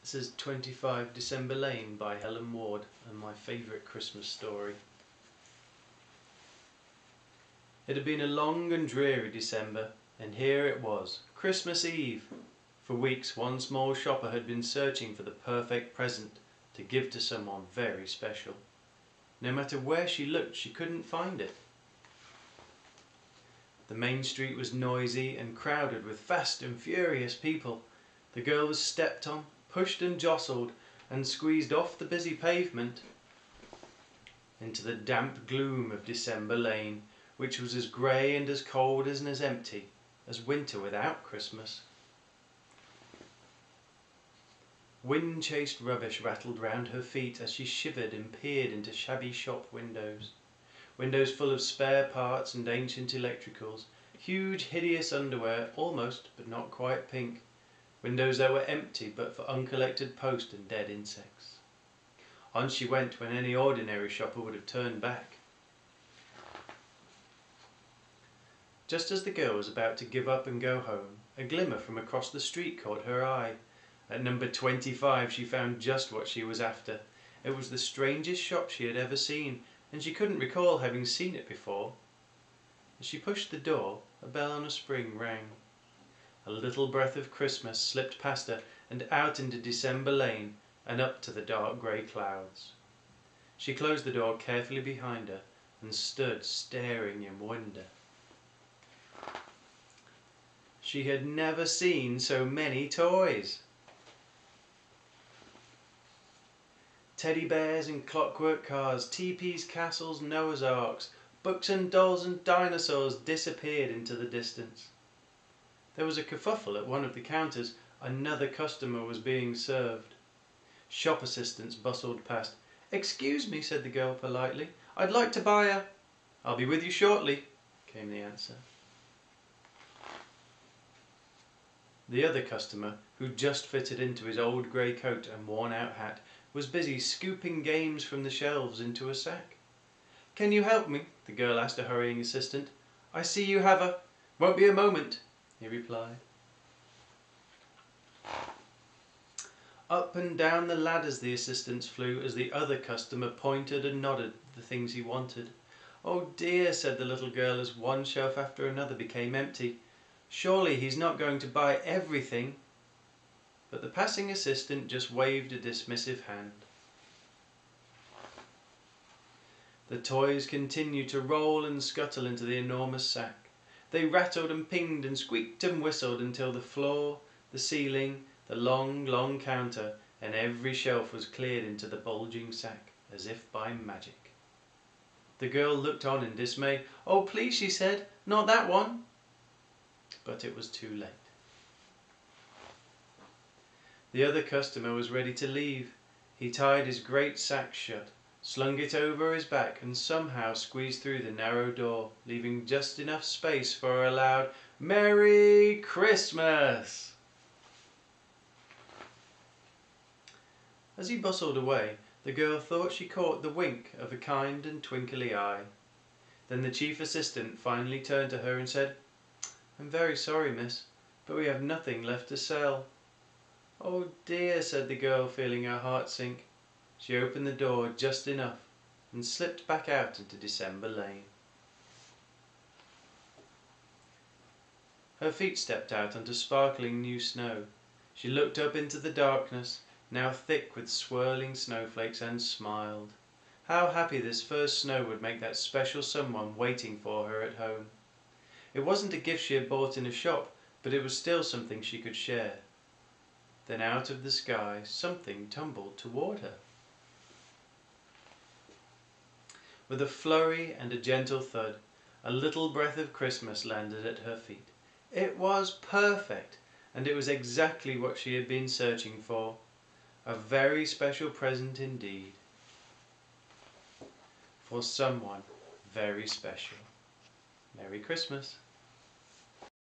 This is 25 December Lane by Helen Ward, and my favourite Christmas story. It had been a long and dreary December, and here it was, Christmas Eve. For weeks one small shopper had been searching for the perfect present to give to someone very special. No matter where she looked, she couldn't find it. The main street was noisy and crowded with fast and furious people. The girl was stepped on, pushed and jostled, and squeezed off the busy pavement into the damp gloom of December Lane, which was as grey and as cold and as empty as winter without Christmas. Wind-chased rubbish rattled round her feet as she shivered and peered into shabby shop windows. Windows full of spare parts and ancient electricals, huge hideous underwear, almost but not quite pink. Windows that were empty but for uncollected post and dead insects. On she went when any ordinary shopper would have turned back. Just as the girl was about to give up and go home, a glimmer from across the street caught her eye. At number 25 she found just what she was after. It was the strangest shop she had ever seen, and she couldn't recall having seen it before. As she pushed the door, a bell on a spring rang. A little breath of Christmas slipped past her and out into December Lane and up to the dark grey clouds. She closed the door carefully behind her and stood staring in wonder. She had never seen so many toys. Teddy bears and clockwork cars, teepees, castles, Noah's Arks, books and dolls and dinosaurs disappeared into the distance. There was a kerfuffle at one of the counters. Another customer was being served. Shop assistants bustled past. "Excuse me," said the girl politely. "I'd like to buy a—" "I'll be with you shortly," came the answer. The other customer, who just fitted into his old grey coat and worn-out hat, was busy scooping games from the shelves into a sack. "Can you help me?" the girl asked a hurrying assistant. "I see you have a—" "Won't be a moment," he replied. Up and down the ladders the assistants flew as the other customer pointed and nodded the things he wanted. "Oh dear," said the little girl as one shelf after another became empty. "Surely he's not going to buy everything?" But the passing assistant just waved a dismissive hand. The toys continued to roll and scuttle into the enormous sack. They rattled and pinged and squeaked and whistled until the floor, the ceiling, the long, long counter and every shelf was cleared into the bulging sack, as if by magic. The girl looked on in dismay. "Oh, please," she said, "not that one." But it was too late. The other customer was ready to leave. He tied his great sack shut, slung it over his back and somehow squeezed through the narrow door, leaving just enough space for a loud "Merry Christmas!" As he bustled away, the girl thought she caught the wink of a kind and twinkly eye. Then the chief assistant finally turned to her and said, "I'm very sorry, miss, but we have nothing left to sell." "Oh dear," said the girl, feeling her heart sink. She opened the door just enough and slipped back out into December Lane. Her feet stepped out onto sparkling new snow. She looked up into the darkness, now thick with swirling snowflakes, and smiled. How happy this first snow would make that special someone waiting for her at home. It wasn't a gift she had bought in a shop, but it was still something she could share. Then out of the sky something tumbled toward her. With a flurry and a gentle thud, a little breath of Christmas landed at her feet. It was perfect, and it was exactly what she had been searching for. A very special present indeed. For someone very special. Merry Christmas.